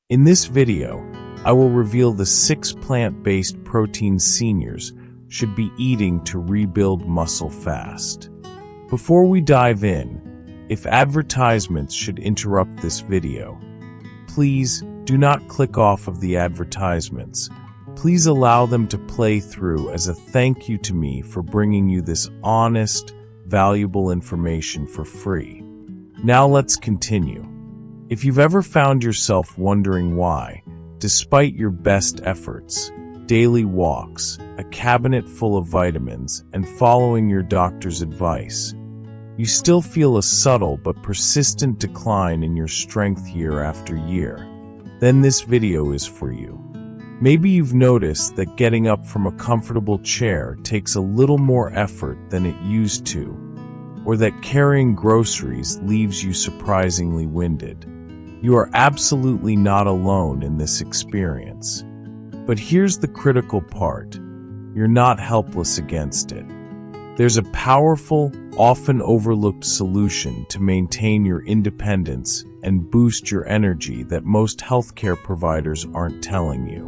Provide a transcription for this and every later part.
In this video, I will reveal the 6 plant-based proteins seniors should be eating to rebuild muscle fast. Before we dive in, if advertisements should interrupt this video, please do not click off of the advertisements. Please allow them to play through as a thank you to me for bringing you this honest, valuable information for free. Now let's continue. If you've ever found yourself wondering why, despite your best efforts, daily walks, a cabinet full of vitamins, and following your doctor's advice, you still feel a subtle but persistent decline in your strength year after year, then this video is for you. Maybe you've noticed that getting up from a comfortable chair takes a little more effort than it used to, or that carrying groceries leaves you surprisingly winded. You are absolutely not alone in this experience. But here's the critical part. You're not helpless against it. There's a powerful, often overlooked solution to maintain your independence and boost your energy that most healthcare providers aren't telling you.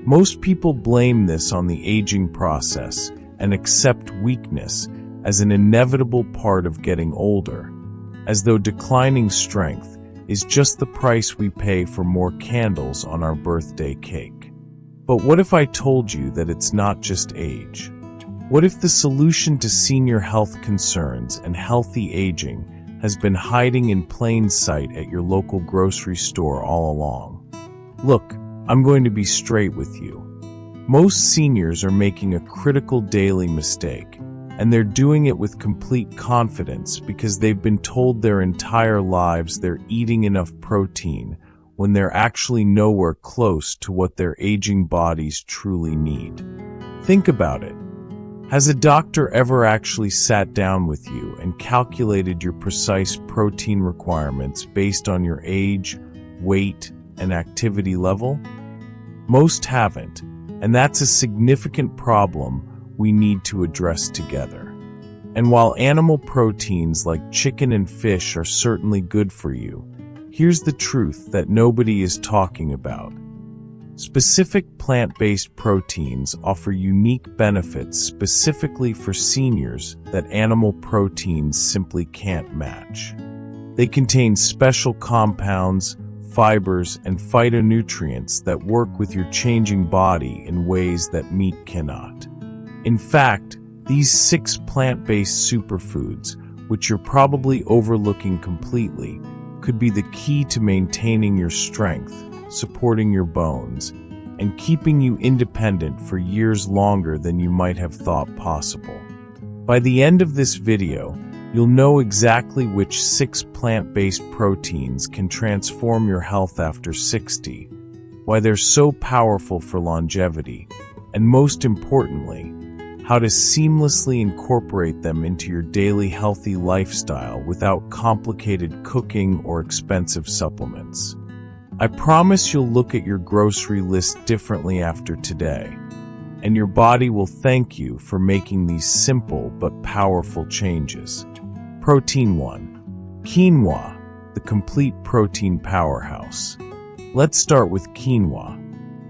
Most people blame this on the aging process and accept weakness as an inevitable part of getting older, as though declining strength is just the price we pay for more candles on our birthday cake. But what if I told you that it's not just age? What if the solution to senior health concerns and healthy aging has been hiding in plain sight at your local grocery store all along? Look, I'm going to be straight with you. Most seniors are making a critical daily mistake, and they're doing it with complete confidence because they've been told their entire lives they're eating enough protein when they're actually nowhere close to what their aging bodies truly need. Think about it. Has a doctor ever actually sat down with you and calculated your precise protein requirements based on your age, weight, and activity level? Most haven't, and that's a significant problem we need to address together. And while animal proteins like chicken and fish are certainly good for you, here's the truth that nobody is talking about. Specific plant-based proteins offer unique benefits specifically for seniors that animal proteins simply can't match. They contain special compounds, fibers, and phytonutrients that work with your changing body in ways that meat cannot. In fact, these 6 plant-based superfoods, which you're probably overlooking completely, could be the key to maintaining your strength, supporting your bones, and keeping you independent for years longer than you might have thought possible. By the end of this video, you'll know exactly which 6 plant-based proteins can transform your health after 60, why they're so powerful for longevity, and most importantly, how to seamlessly incorporate them into your daily healthy lifestyle without complicated cooking or expensive supplements. I promise you'll look at your grocery list differently after today, and your body will thank you for making these simple but powerful changes. Protein 1. Quinoa, the complete protein powerhouse. Let's start with quinoa.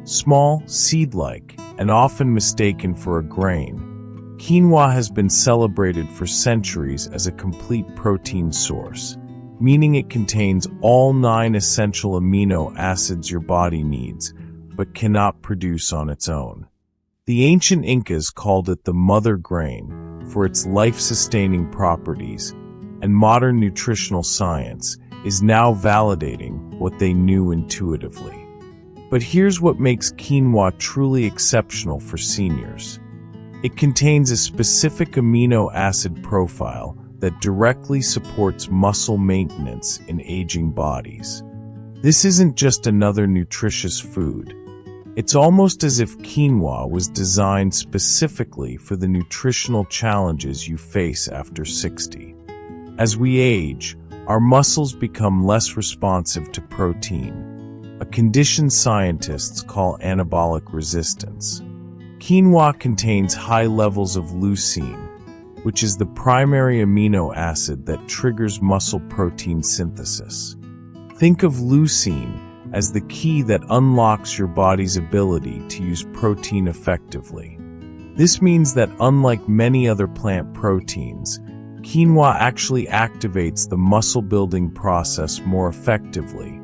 Small, seed-like, and often mistaken for a grain, quinoa has been celebrated for centuries as a complete protein source, meaning it contains all 9 essential amino acids your body needs, but cannot produce on its own. The ancient Incas called it the mother grain for its life-sustaining properties, and modern nutritional science is now validating what they knew intuitively. But here's what makes quinoa truly exceptional for seniors. It contains a specific amino acid profile that directly supports muscle maintenance in aging bodies. This isn't just another nutritious food. It's almost as if quinoa was designed specifically for the nutritional challenges you face after 60. As we age, our muscles become less responsive to protein, a condition scientists call anabolic resistance. Quinoa contains high levels of leucine, which is the primary amino acid that triggers muscle protein synthesis. Think of leucine as the key that unlocks your body's ability to use protein effectively. This means that unlike many other plant proteins, quinoa actually activates the muscle-building process more effectively,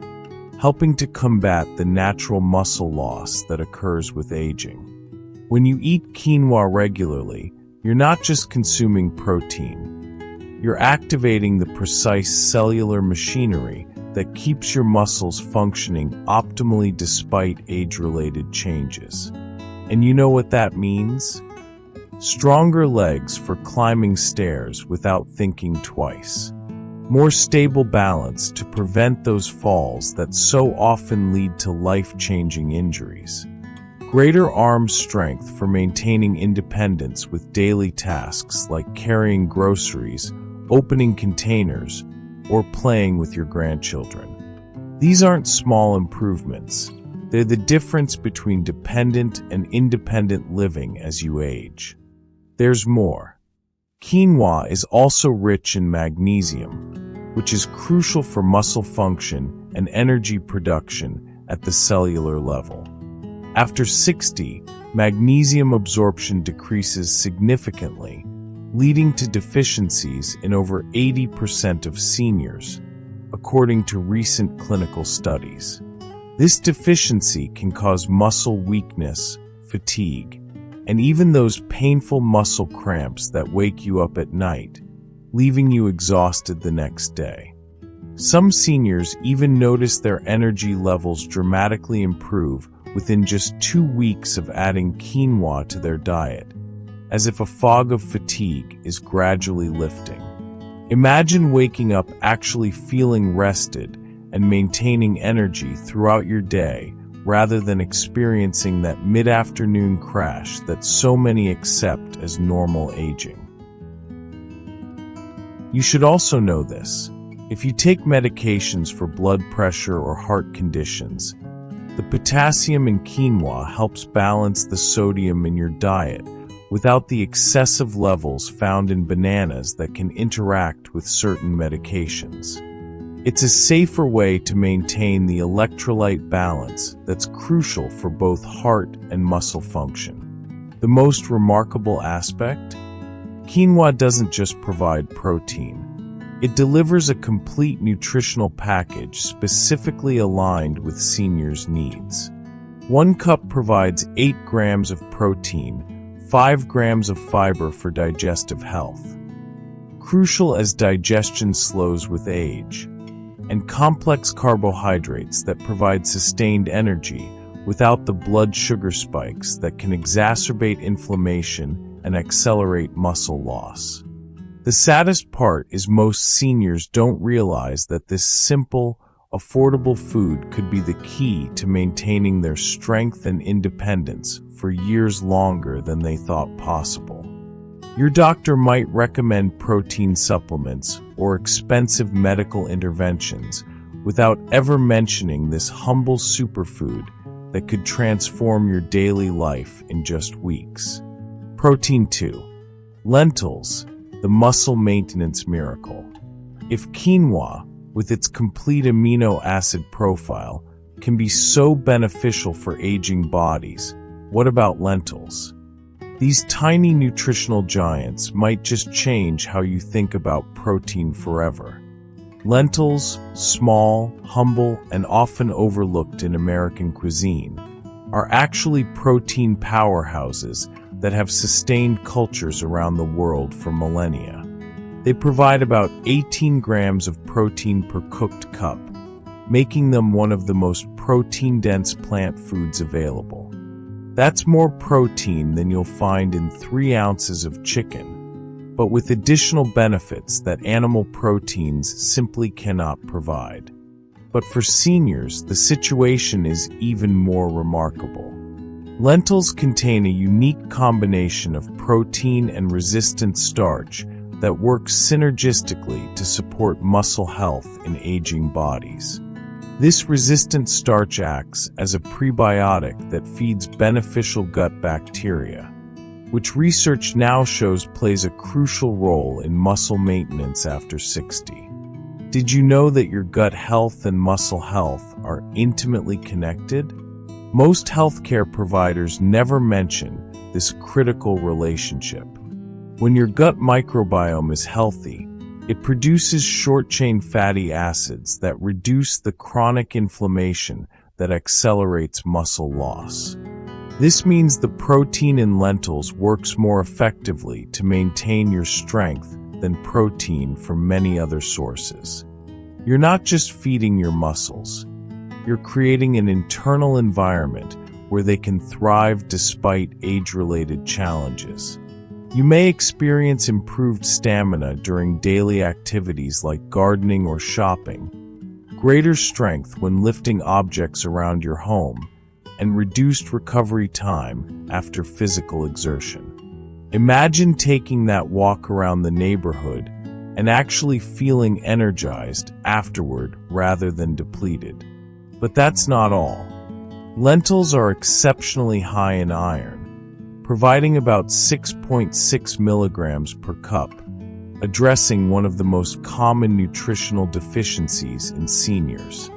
helping to combat the natural muscle loss that occurs with aging. When you eat quinoa regularly, you're not just consuming protein. You're activating the precise cellular machinery that keeps your muscles functioning optimally despite age-related changes. And you know what that means? Stronger legs for climbing stairs without thinking twice. More stable balance to prevent those falls that so often lead to life-changing injuries. Greater arm strength for maintaining independence with daily tasks like carrying groceries, opening containers, or playing with your grandchildren. These aren't small improvements. They're the difference between dependent and independent living as you age. There's more. Quinoa is also rich in magnesium, which is crucial for muscle function and energy production at the cellular level. After 60, magnesium absorption decreases significantly, leading to deficiencies in over 80% of seniors, according to recent clinical studies. This deficiency can cause muscle weakness, fatigue, and even those painful muscle cramps that wake you up at night, leaving you exhausted the next day. Some seniors even notice their energy levels dramatically improve within just 2 weeks of adding quinoa to their diet, as if a fog of fatigue is gradually lifting. Imagine waking up actually feeling rested and maintaining energy throughout your day rather than experiencing that mid-afternoon crash that so many accept as normal aging. You should also know this. If you take medications for blood pressure or heart conditions, the potassium in quinoa helps balance the sodium in your diet without the excessive levels found in bananas that can interact with certain medications. It's a safer way to maintain the electrolyte balance that's crucial for both heart and muscle function. The most remarkable aspect? Quinoa doesn't just provide protein. It delivers a complete nutritional package specifically aligned with seniors' needs. 1 cup provides 8 grams of protein, 5 grams of fiber for digestive health, crucial as digestion slows with age, and complex carbohydrates that provide sustained energy without the blood sugar spikes that can exacerbate inflammation and accelerate muscle loss. The saddest part is most seniors don't realize that this simple, affordable food could be the key to maintaining their strength and independence for years longer than they thought possible. Your doctor might recommend protein supplements or expensive medical interventions without ever mentioning this humble superfood that could transform your daily life in just weeks. Protein 2. Lentils, the muscle maintenance miracle. If quinoa, with its complete amino acid profile, can be so beneficial for aging bodies, what about lentils? These tiny nutritional giants might just change how you think about protein forever. Lentils, small, humble, and often overlooked in American cuisine, are actually protein powerhouses that have sustained cultures around the world for millennia. They provide about 18 grams of protein per cooked cup, making them one of the most protein-dense plant foods available. That's more protein than you'll find in 3 ounces of chicken, but with additional benefits that animal proteins simply cannot provide. But for seniors, the situation is even more remarkable. Lentils contain a unique combination of protein and resistant starch that works synergistically to support muscle health in aging bodies. This resistant starch acts as a prebiotic that feeds beneficial gut bacteria, which research now shows plays a crucial role in muscle maintenance after 60. Did you know that your gut health and muscle health are intimately connected? Most healthcare providers never mention this critical relationship. When your gut microbiome is healthy, it produces short-chain fatty acids that reduce the chronic inflammation that accelerates muscle loss. This means the protein in lentils works more effectively to maintain your strength than protein from many other sources. You're not just feeding your muscles. You're creating an internal environment where they can thrive despite age-related challenges. You may experience improved stamina during daily activities like gardening or shopping, greater strength when lifting objects around your home, and reduced recovery time after physical exertion. Imagine taking that walk around the neighborhood and actually feeling energized afterward rather than depleted. But that's not all. Lentils are exceptionally high in iron, providing about 6.6 milligrams per cup, addressing one of the most common nutritional deficiencies in seniors.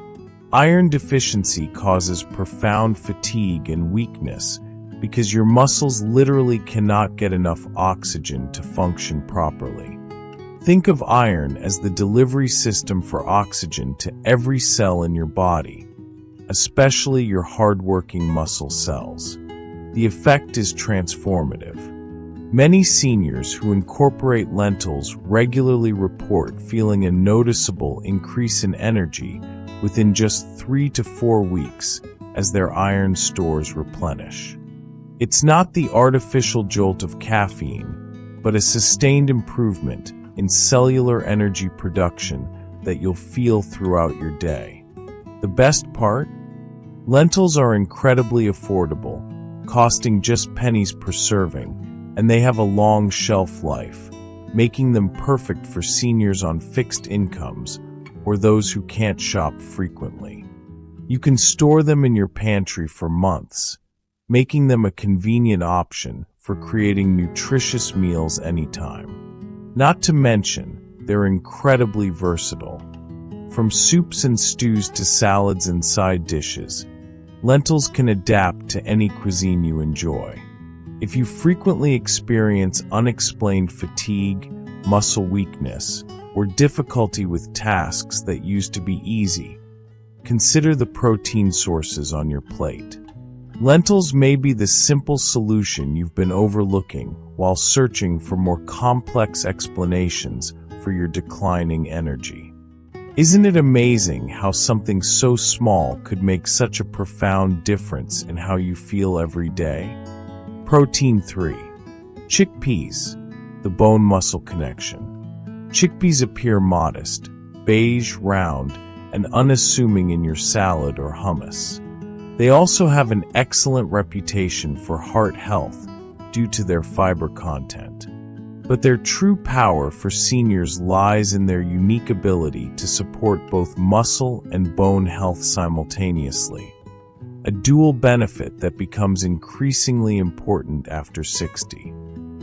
Iron deficiency causes profound fatigue and weakness because your muscles literally cannot get enough oxygen to function properly. Think of iron as the delivery system for oxygen to every cell in your body, especially your hard-working muscle cells. The effect is transformative. Many seniors who incorporate lentils regularly report feeling a noticeable increase in energy within just 3 to 4 weeks as their iron stores replenish. It's not the artificial jolt of caffeine, but a sustained improvement in cellular energy production that you'll feel throughout your day. The best part? Lentils are incredibly affordable, costing just pennies per serving, and they have a long shelf life, making them perfect for seniors on fixed incomes or those who can't shop frequently. You can store them in your pantry for months, making them a convenient option for creating nutritious meals anytime. Not to mention, they're incredibly versatile. From soups and stews to salads and side dishes, lentils can adapt to any cuisine you enjoy. If you frequently experience unexplained fatigue, muscle weakness, or difficulty with tasks that used to be easy, consider the protein sources on your plate. Lentils may be the simple solution you've been overlooking while searching for more complex explanations for your declining energy. Isn't it amazing how something so small could make such a profound difference in how you feel every day? Protein 3. Chickpeas, the bone-muscle connection. Chickpeas appear modest, beige, round, and unassuming in your salad or hummus. They also have an excellent reputation for heart health due to their fiber content. But their true power for seniors lies in their unique ability to support both muscle and bone health simultaneously, a dual benefit that becomes increasingly important after 60.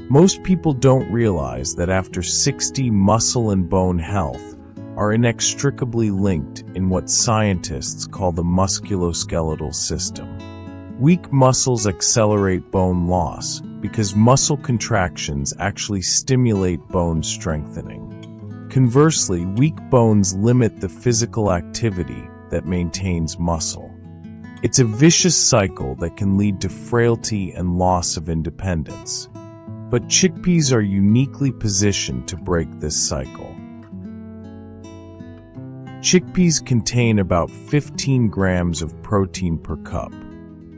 Most people don't realize that after 60, muscle and bone health are inextricably linked in what scientists call the musculoskeletal system. Weak muscles accelerate bone loss because muscle contractions actually stimulate bone strengthening. Conversely, weak bones limit the physical activity that maintains muscle. It's a vicious cycle that can lead to frailty and loss of independence. But chickpeas are uniquely positioned to break this cycle. Chickpeas contain about 15 grams of protein per cup,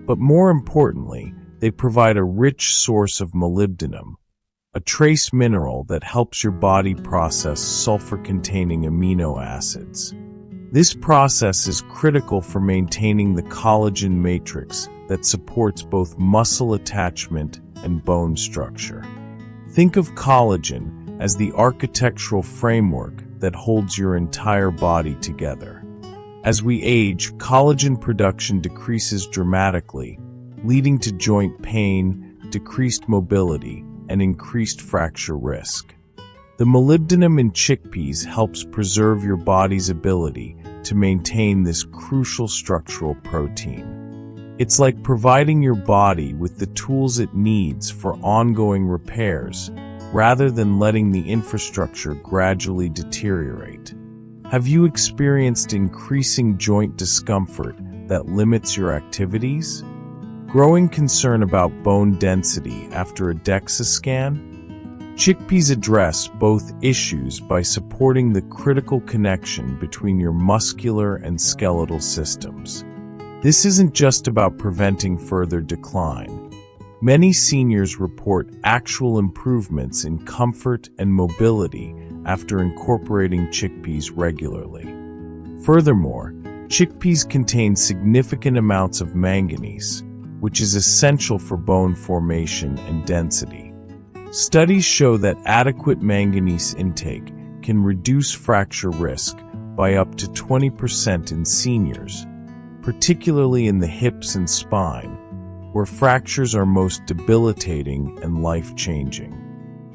but more importantly, they provide a rich source of molybdenum, a trace mineral that helps your body process sulfur-containing amino acids. This process is critical for maintaining the collagen matrix that supports both muscle attachment and bone structure. Think of collagen as the architectural framework that holds your entire body together. As we age, collagen production decreases dramatically, leading to joint pain, decreased mobility, and increased fracture risk. The molybdenum in chickpeas helps preserve your body's ability to maintain this crucial structural protein. It's like providing your body with the tools it needs for ongoing repairs, rather than letting the infrastructure gradually deteriorate. Have you experienced increasing joint discomfort that limits your activities? Growing concern about bone density after a DEXA scan? Chickpeas address both issues by supporting the critical connection between your muscular and skeletal systems. This isn't just about preventing further decline. Many seniors report actual improvements in comfort and mobility after incorporating chickpeas regularly. Furthermore, chickpeas contain significant amounts of manganese, which is essential for bone formation and density. Studies show that adequate manganese intake can reduce fracture risk by up to 20% in seniors, particularly in the hips and spine, where fractures are most debilitating and life-changing.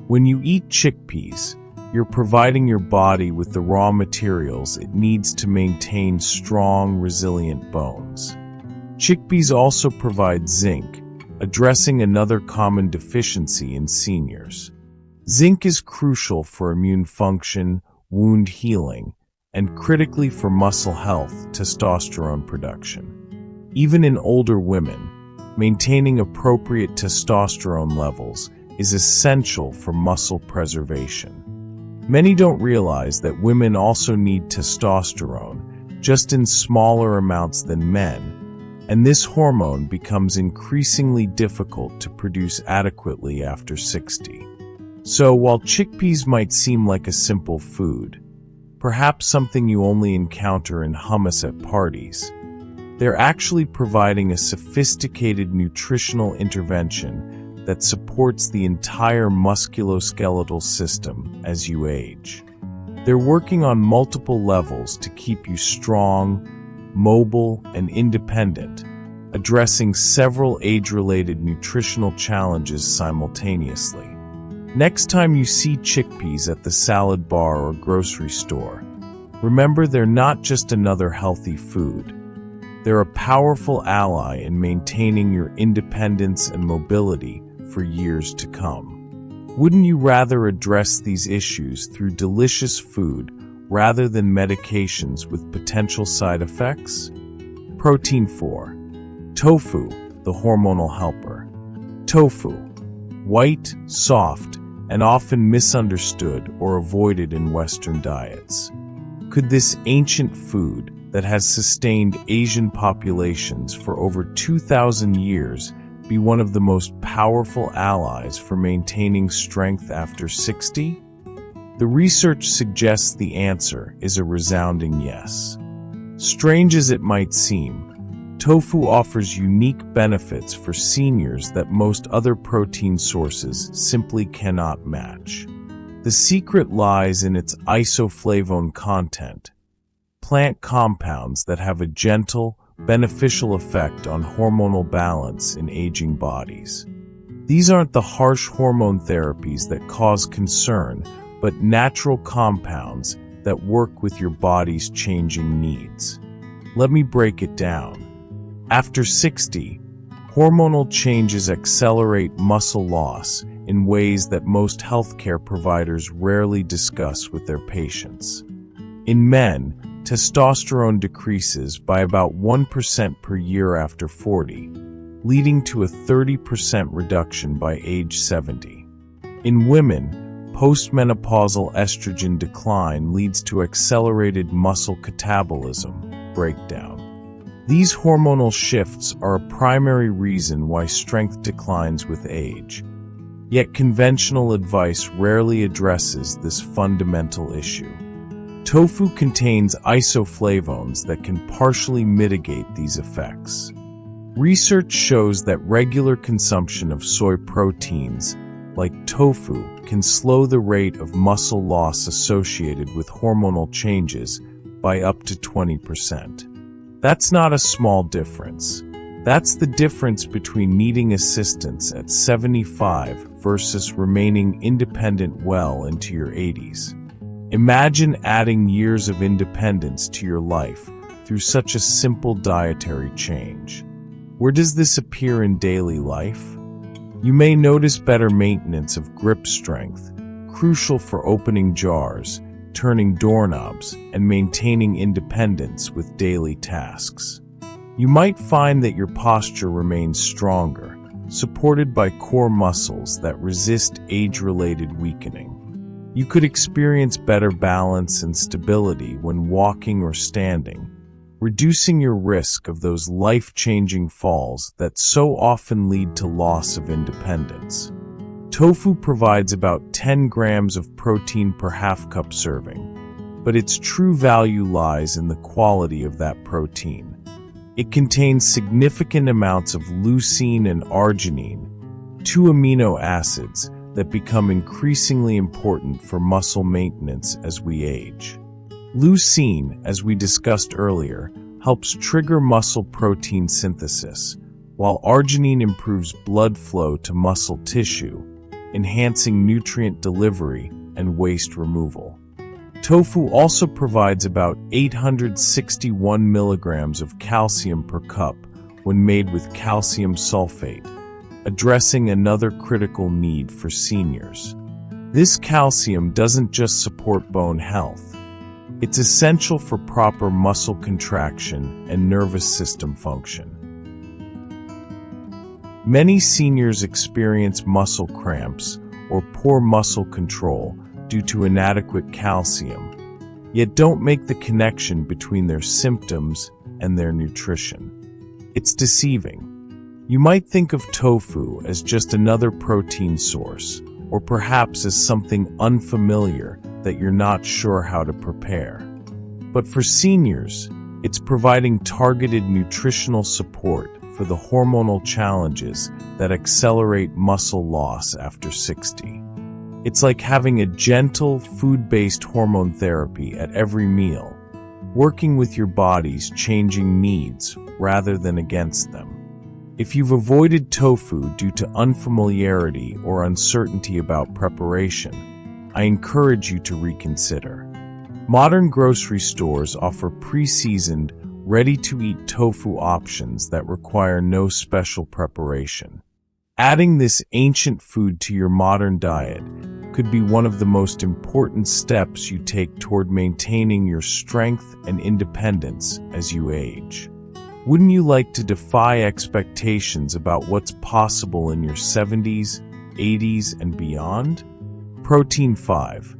When you eat chickpeas, you're providing your body with the raw materials it needs to maintain strong, resilient bones. Chickpeas also provide zinc, addressing another common deficiency in seniors. Zinc is crucial for immune function, wound healing, and critically for muscle health, testosterone production. Even in older women, maintaining appropriate testosterone levels is essential for muscle preservation. Many don't realize that women also need testosterone, just in smaller amounts than men, and this hormone becomes increasingly difficult to produce adequately after 60. So while chickpeas might seem like a simple food, perhaps something you only encounter in hummus at parties, they're actually providing a sophisticated nutritional intervention that supports the entire musculoskeletal system as you age. They're working on multiple levels to keep you strong, mobile, and independent, addressing several age-related nutritional challenges simultaneously. Next time you see chickpeas at the salad bar or grocery store, remember they're not just another healthy food. They're a powerful ally in maintaining your independence and mobility for years to come. Wouldn't you rather address these issues through delicious food rather than medications with potential side effects? Protein 4. Tofu, the hormonal helper. Tofu. White, soft, and often misunderstood or avoided in Western diets. Could this ancient food that has sustained Asian populations for over 2,000 years be one of the most powerful allies for maintaining strength after 60? The research suggests the answer is a resounding yes. Strange as it might seem, tofu offers unique benefits for seniors that most other protein sources simply cannot match. The secret lies in its isoflavone content, plant compounds that have a gentle, beneficial effect on hormonal balance in aging bodies. These aren't the harsh hormone therapies that cause concern, but natural compounds that work with your body's changing needs. Let me break it down. After 60, hormonal changes accelerate muscle loss in ways that most healthcare providers rarely discuss with their patients. In men, testosterone decreases by about 1% per year after 40, leading to a 30% reduction by age 70. In women, postmenopausal estrogen decline leads to accelerated muscle catabolism breakdown. These hormonal shifts are a primary reason why strength declines with age, yet conventional advice rarely addresses this fundamental issue. Tofu contains isoflavones that can partially mitigate these effects. Research shows that regular consumption of soy proteins, like tofu, can slow the rate of muscle loss associated with hormonal changes by up to 20%. That's not a small difference. That's the difference between needing assistance at 75 versus remaining independent well into your 80s. Imagine adding years of independence to your life through such a simple dietary change. Where does this appear in daily life? You may notice better maintenance of grip strength, crucial for opening jars, turning doorknobs, and maintaining independence with daily tasks. You might find that your posture remains stronger, supported by core muscles that resist age-related weakening. You could experience better balance and stability when walking or standing, reducing your risk of those life-changing falls that so often lead to loss of independence. Tofu provides about 10 grams of protein per half-cup serving, but its true value lies in the quality of that protein. It contains significant amounts of leucine and arginine, two amino acids that become increasingly important for muscle maintenance as we age. Leucine, as we discussed earlier, helps trigger muscle protein synthesis, while arginine improves blood flow to muscle tissue, enhancing nutrient delivery and waste removal. Tofu also provides about 861 milligrams of calcium per cup when made with calcium sulfate, addressing another critical need for seniors. This calcium doesn't just support bone health. It's essential for proper muscle contraction and nervous system function. Many seniors experience muscle cramps or poor muscle control due to inadequate calcium, yet don't make the connection between their symptoms and their nutrition. It's deceiving. You might think of tofu as just another protein source, or perhaps as something unfamiliar that you're not sure how to prepare. But for seniors, it's providing targeted nutritional support for the hormonal challenges that accelerate muscle loss after 60. It's like having a gentle, food-based hormone therapy at every meal, working with your body's changing needs rather than against them. If you've avoided tofu due to unfamiliarity or uncertainty about preparation, I encourage you to reconsider. Modern grocery stores offer pre-seasoned, ready-to-eat tofu options that require no special preparation. Adding this ancient food to your modern diet could be one of the most important steps you take toward maintaining your strength and independence as you age. Wouldn't you like to defy expectations about what's possible in your 70s, 80s, and beyond? Protein 5.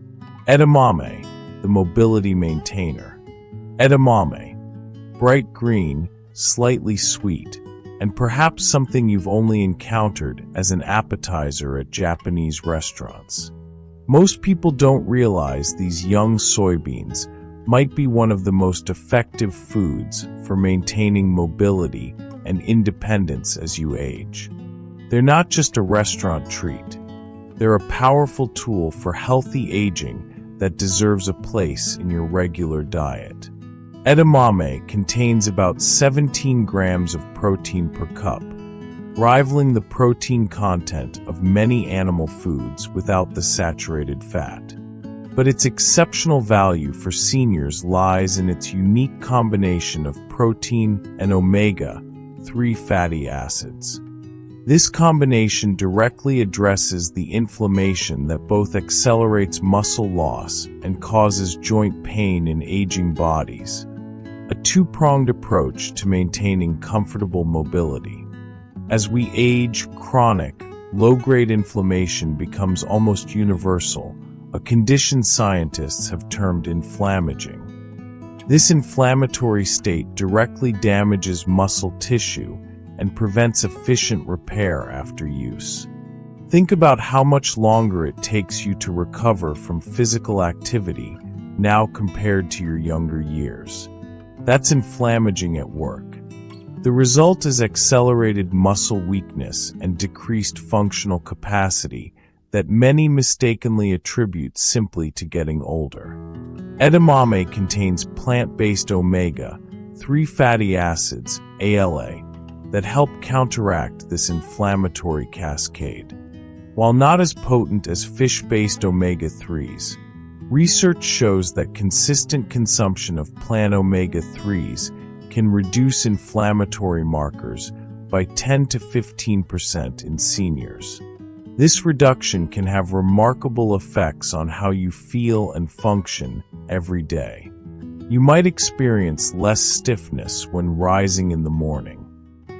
Edamame, the mobility maintainer. Edamame, bright green, slightly sweet, and perhaps something you've only encountered as an appetizer at Japanese restaurants. Most people don't realize these young soybeans might be one of the most effective foods for maintaining mobility and independence as you age. They're not just a restaurant treat. They're a powerful tool for healthy aging that deserves a place in your regular diet. Edamame contains about 17 grams of protein per cup, rivaling the protein content of many animal foods without the saturated fat. But its exceptional value for seniors lies in its unique combination of protein and omega-3 fatty acids. This combination directly addresses the inflammation that both accelerates muscle loss and causes joint pain in aging bodies, a two-pronged approach to maintaining comfortable mobility. As we age, chronic, low-grade inflammation becomes almost universal, a condition scientists have termed inflammaging. This inflammatory state directly damages muscle tissue and prevents efficient repair after use. Think about how much longer it takes you to recover from physical activity now compared to your younger years. That's inflammaging at work. The result is accelerated muscle weakness and decreased functional capacity that many mistakenly attribute simply to getting older. Edamame contains plant-based omega-3 fatty acids, ALA, that help counteract this inflammatory cascade. While not as potent as fish-based omega-3s, research shows that consistent consumption of plant omega-3s can reduce inflammatory markers by 10 to 15% in seniors. This reduction can have remarkable effects on how you feel and function every day. You might experience less stiffness when rising in the morning.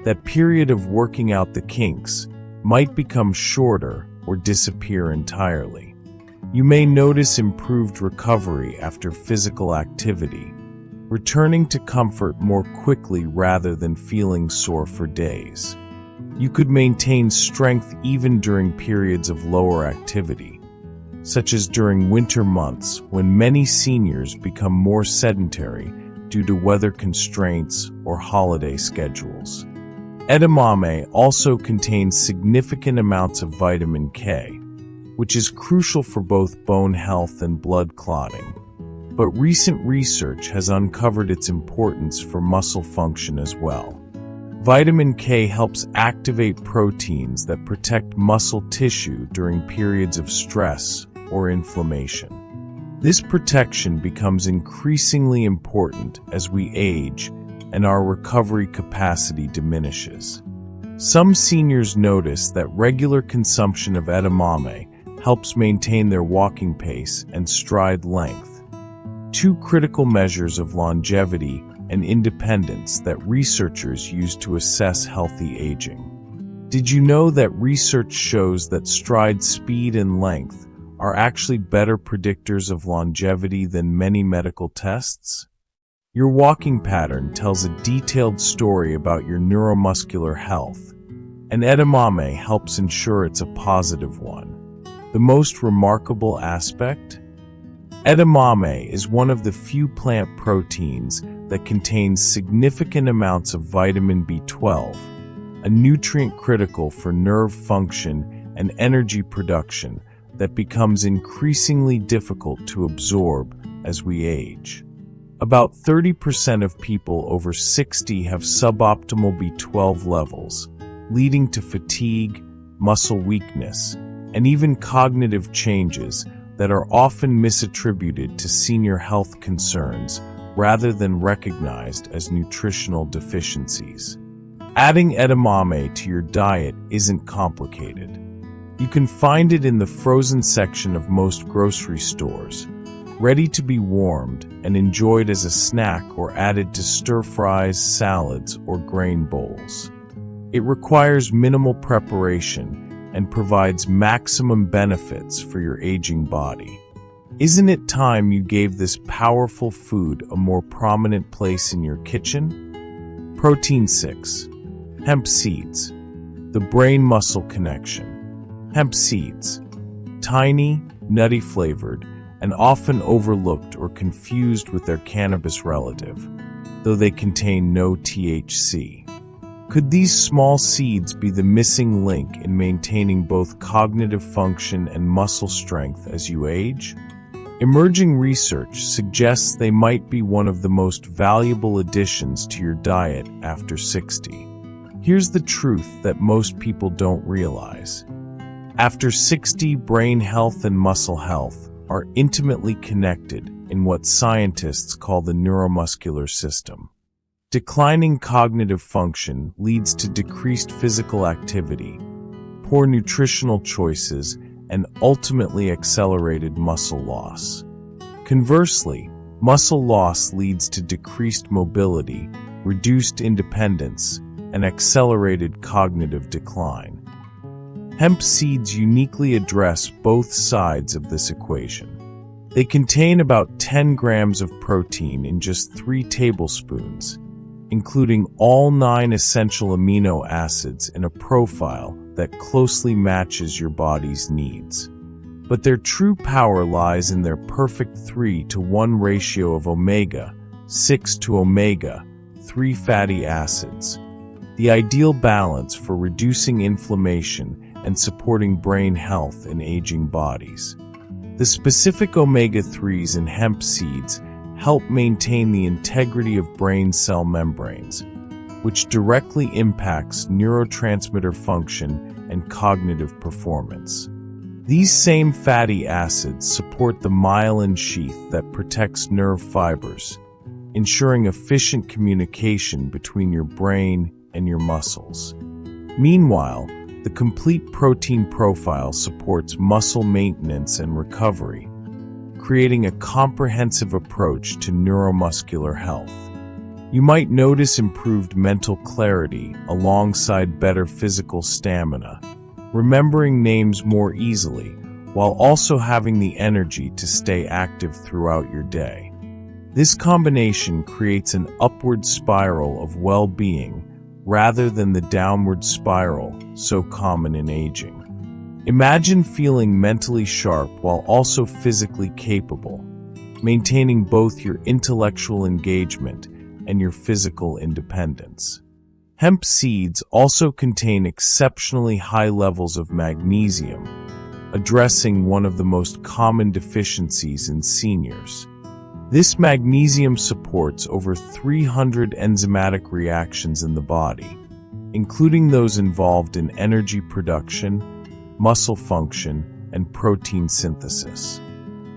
That period of working out the kinks might become shorter or disappear entirely. You may notice improved recovery after physical activity, returning to comfort more quickly rather than feeling sore for days. You could maintain strength even during periods of lower activity, such as during winter months when many seniors become more sedentary due to weather constraints or holiday schedules. Edamame also contains significant amounts of vitamin K, which is crucial for both bone health and blood clotting. But recent research has uncovered its importance for muscle function as well. Vitamin K helps activate proteins that protect muscle tissue during periods of stress or inflammation. This protection becomes increasingly important as we age and our recovery capacity diminishes. Some seniors notice that regular consumption of edamame helps maintain their walking pace and stride length, two critical measures of longevity and independence that researchers use to assess healthy aging. Did you know that research shows that stride speed and length are actually better predictors of longevity than many medical tests? Your walking pattern tells a detailed story about your neuromuscular health, and edamame helps ensure it's a positive one. The most remarkable aspect? Edamame is one of the few plant proteins that contains significant amounts of vitamin B12, a nutrient critical for nerve function and energy production that becomes increasingly difficult to absorb as we age. About 30% of people over 60 have suboptimal B12 levels, leading to fatigue, muscle weakness, and even cognitive changes that are often misattributed to senior health concerns rather than recognized as nutritional deficiencies. Adding edamame to your diet isn't complicated. You can find it in the frozen section of most grocery stores, ready to be warmed and enjoyed as a snack or added to stir-fries, salads, or grain bowls. It requires minimal preparation and provides maximum benefits for your aging body. Isn't it time you gave this powerful food a more prominent place in your kitchen? Protein 6. Hemp seeds. The brain-muscle connection. Hemp seeds. Tiny, nutty flavored, and often overlooked or confused with their cannabis relative, though they contain no THC. Could these small seeds be the missing link in maintaining both cognitive function and muscle strength as you age? Emerging research suggests they might be one of the most valuable additions to your diet after 60. Here's the truth that most people don't realize. After 60, brain health and muscle health are intimately connected in what scientists call the neuromuscular system. Declining cognitive function leads to decreased physical activity, poor nutritional choices, and ultimately accelerated muscle loss. Conversely, muscle loss leads to decreased mobility, reduced independence, and accelerated cognitive decline. Hemp seeds uniquely address both sides of this equation. They contain about 10 grams of protein in just 3 tablespoons, including all 9 essential amino acids in a profile that closely matches your body's needs. But their true power lies in their perfect 3-to-1 ratio of omega-6 to omega-3 fatty acids, the ideal balance for reducing inflammation and supporting brain health in aging bodies. The specific omega-3s in hemp seeds help maintain the integrity of brain cell membranes, which directly impacts neurotransmitter function and cognitive performance. These same fatty acids support the myelin sheath that protects nerve fibers, ensuring efficient communication between your brain and your muscles. Meanwhile, the complete protein profile supports muscle maintenance and recovery, creating a comprehensive approach to neuromuscular health. You might notice improved mental clarity alongside better physical stamina, remembering names more easily, while also having the energy to stay active throughout your day. This combination creates an upward spiral of well-being rather than the downward spiral so common in aging. Imagine feeling mentally sharp while also physically capable, maintaining both your intellectual engagement and your physical independence. Hemp seeds also contain exceptionally high levels of magnesium, addressing one of the most common deficiencies in seniors. This magnesium supports over 300 enzymatic reactions in the body, including those involved in energy production, muscle function, and protein synthesis.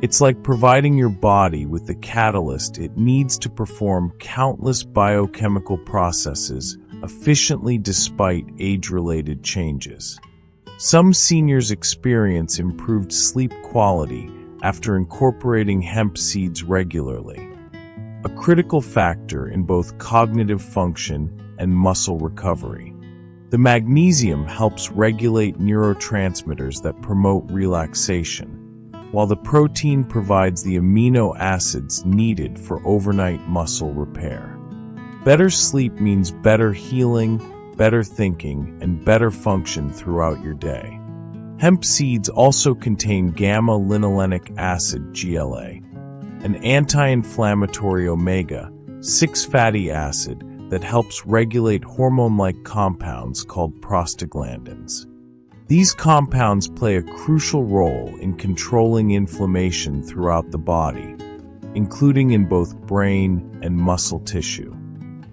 It's like providing your body with the catalyst it needs to perform countless biochemical processes efficiently despite age-related changes. Some seniors experience improved sleep quality after incorporating hemp seeds regularly, a critical factor in both cognitive function and muscle recovery. The magnesium helps regulate neurotransmitters that promote relaxation, while the protein provides the amino acids needed for overnight muscle repair. Better sleep means better healing, better thinking, and better function throughout your day. Hemp seeds also contain gamma-linolenic acid (GLA), an anti-inflammatory omega-6 fatty acid that helps regulate hormone-like compounds called prostaglandins. These compounds play a crucial role in controlling inflammation throughout the body, including in both brain and muscle tissue.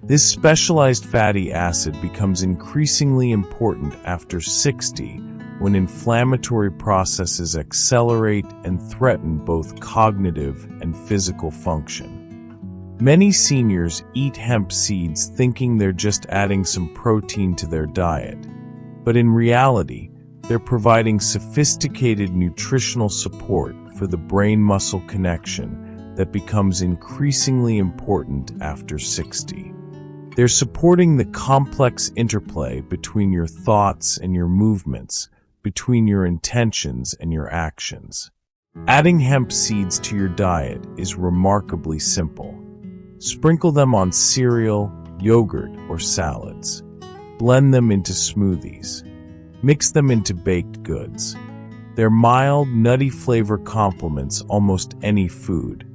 This specialized fatty acid becomes increasingly important after 60, when inflammatory processes accelerate and threaten both cognitive and physical function. Many seniors eat hemp seeds thinking they're just adding some protein to their diet, but in reality, they're providing sophisticated nutritional support for the brain-muscle connection that becomes increasingly important after 60. They're supporting the complex interplay between your thoughts and your movements, between your intentions and your actions. Adding hemp seeds to your diet is remarkably simple. Sprinkle them on cereal, yogurt, or salads. Blend them into smoothies. Mix them into baked goods. Their mild, nutty flavor complements almost any food,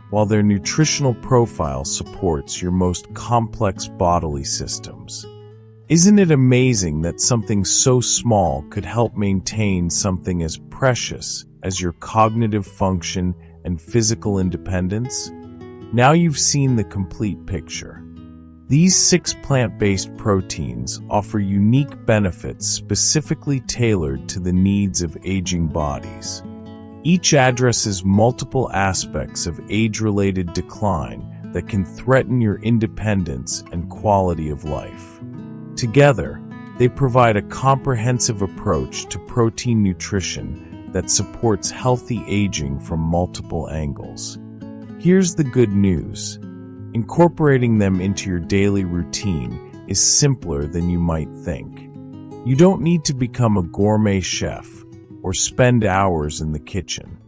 while their nutritional profile supports your most complex bodily systems. Isn't it amazing that something so small could help maintain something as precious as your cognitive function and physical independence? Now you've seen the complete picture. These 6 plant-based proteins offer unique benefits specifically tailored to the needs of aging bodies. Each addresses multiple aspects of age-related decline that can threaten your independence and quality of life. Together, they provide a comprehensive approach to protein nutrition that supports healthy aging from multiple angles. Here's the good news. Incorporating them into your daily routine is simpler than you might think. You don't need to become a gourmet chef or spend hours in the kitchen.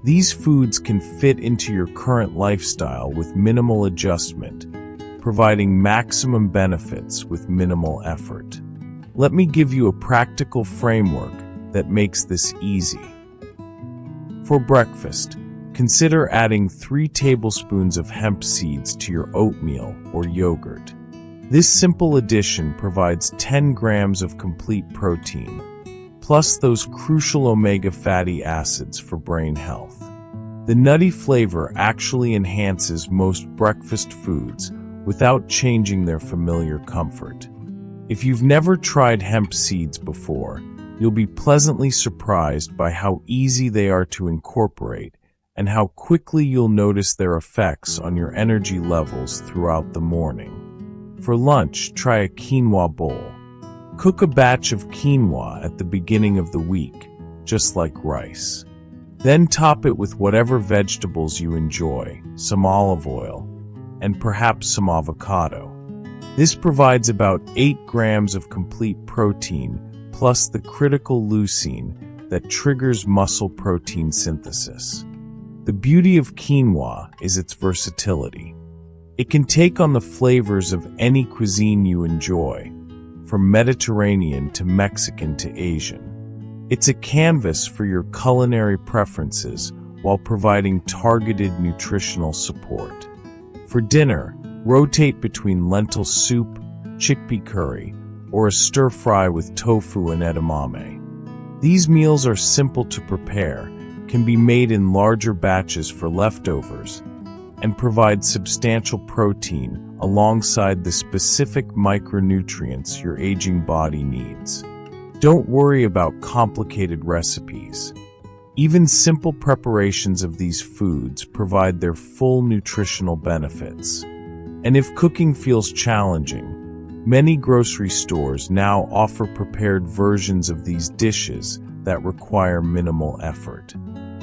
These foods can fit into your current lifestyle with minimal adjustment, providing maximum benefits with minimal effort. Let me give you a practical framework that makes this easy. For breakfast, consider adding 3 tablespoons of hemp seeds to your oatmeal or yogurt. This simple addition provides 10 grams of complete protein, plus those crucial omega fatty acids for brain health. The nutty flavor actually enhances most breakfast foods, without changing their familiar comfort. If you've never tried hemp seeds before, you'll be pleasantly surprised by how easy they are to incorporate and how quickly you'll notice their effects on your energy levels throughout the morning. For lunch, try a quinoa bowl. Cook a batch of quinoa at the beginning of the week, just like rice. Then top it with whatever vegetables you enjoy, some olive oil, and perhaps some avocado. This provides about 8 grams of complete protein, plus the critical leucine that triggers muscle protein synthesis. The beauty of quinoa is its versatility. It can take on the flavors of any cuisine you enjoy, from Mediterranean to Mexican to Asian. It's a canvas for your culinary preferences while providing targeted nutritional support. For dinner, rotate between lentil soup, chickpea curry, or a stir-fry with tofu and edamame. These meals are simple to prepare, can be made in larger batches for leftovers, and provide substantial protein alongside the specific micronutrients your aging body needs. Don't worry about complicated recipes. Even simple preparations of these foods provide their full nutritional benefits. And if cooking feels challenging, many grocery stores now offer prepared versions of these dishes that require minimal effort.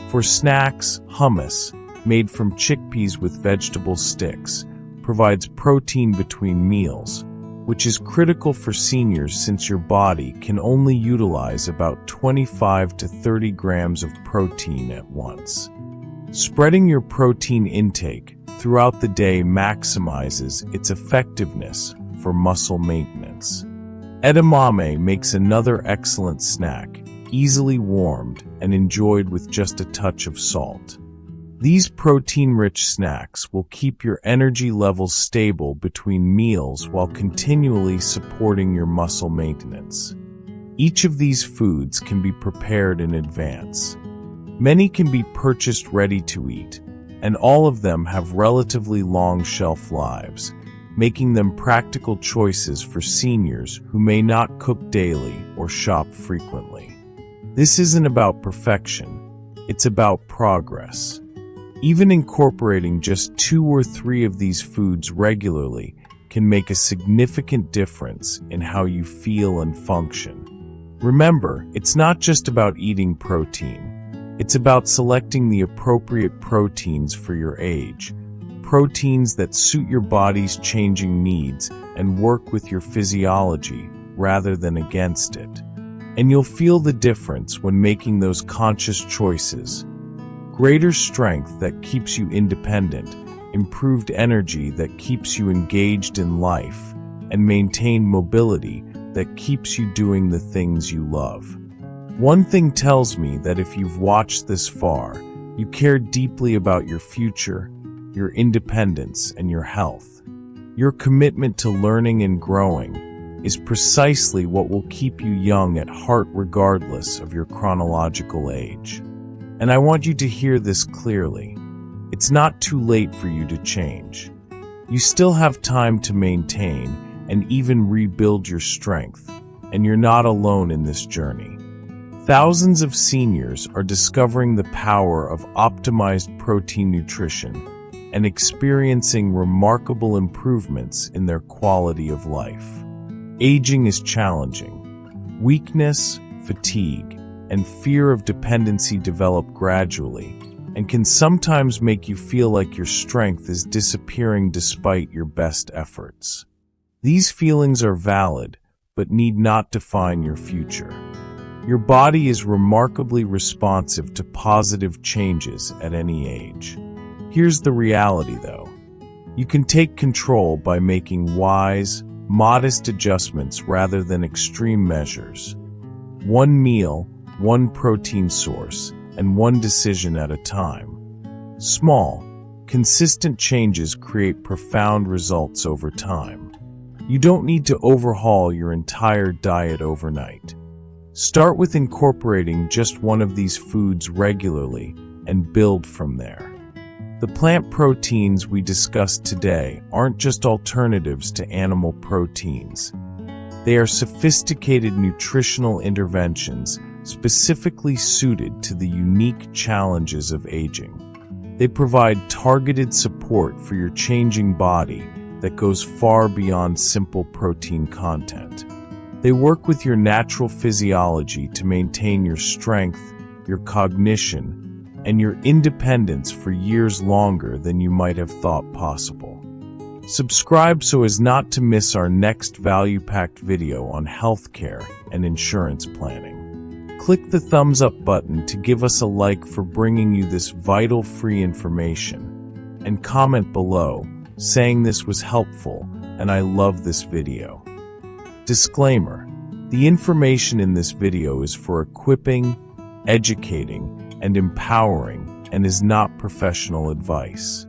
For snacks, hummus, made from chickpeas with vegetable sticks, provides protein between meals, which is critical for seniors since your body can only utilize about 25 to 30 grams of protein at once. Spreading your protein intake throughout the day maximizes its effectiveness for muscle maintenance. Edamame makes another excellent snack, easily warmed and enjoyed with just a touch of salt. These protein-rich snacks will keep your energy levels stable between meals while continually supporting your muscle maintenance. Each of these foods can be prepared in advance. Many can be purchased ready to eat, and all of them have relatively long shelf lives, making them practical choices for seniors who may not cook daily or shop frequently. This isn't about perfection, it's about progress. Even incorporating just 2 or 3 of these foods regularly can make a significant difference in how you feel and function. Remember, it's not just about eating protein. It's about selecting the appropriate proteins for your age, proteins that suit your body's changing needs and work with your physiology rather than against it. And you'll feel the difference when making those conscious choices. Greater strength that keeps you independent, improved energy that keeps you engaged in life, and maintained mobility that keeps you doing the things you love. One thing tells me that if you've watched this far, you care deeply about your future, your independence, and your health. Your commitment to learning and growing is precisely what will keep you young at heart regardless of your chronological age. And I want you to hear this clearly. It's not too late for you to change. You still have time to maintain and even rebuild your strength, and you're not alone in this journey. Thousands of seniors are discovering the power of optimized protein nutrition and experiencing remarkable improvements in their quality of life. Aging is challenging. Weakness, fatigue, and fear of dependency develop gradually and can sometimes make you feel like your strength is disappearing despite your best efforts. These feelings are valid, but need not define your future. Your body is remarkably responsive to positive changes at any age. Here's the reality, though. You can take control by making wise, modest adjustments rather than extreme measures. One meal, one protein source, and one decision at a time. Small, consistent changes create profound results over time. You don't need to overhaul your entire diet overnight. Start with incorporating just one of these foods regularly and build from there. The plant proteins we discussed today aren't just alternatives to animal proteins. They are sophisticated nutritional interventions specifically suited to the unique challenges of aging. They provide targeted support for your changing body that goes far beyond simple protein content. They work with your natural physiology to maintain your strength, your cognition, and your independence for years longer than you might have thought possible. Subscribe so as not to miss our next value-packed video on healthcare and insurance planning. Click the thumbs up button to give us a like for bringing you this vital free information, and comment below saying this was helpful and I love this video. Disclaimer: the information in this video is for equipping, educating, and empowering and is not professional advice.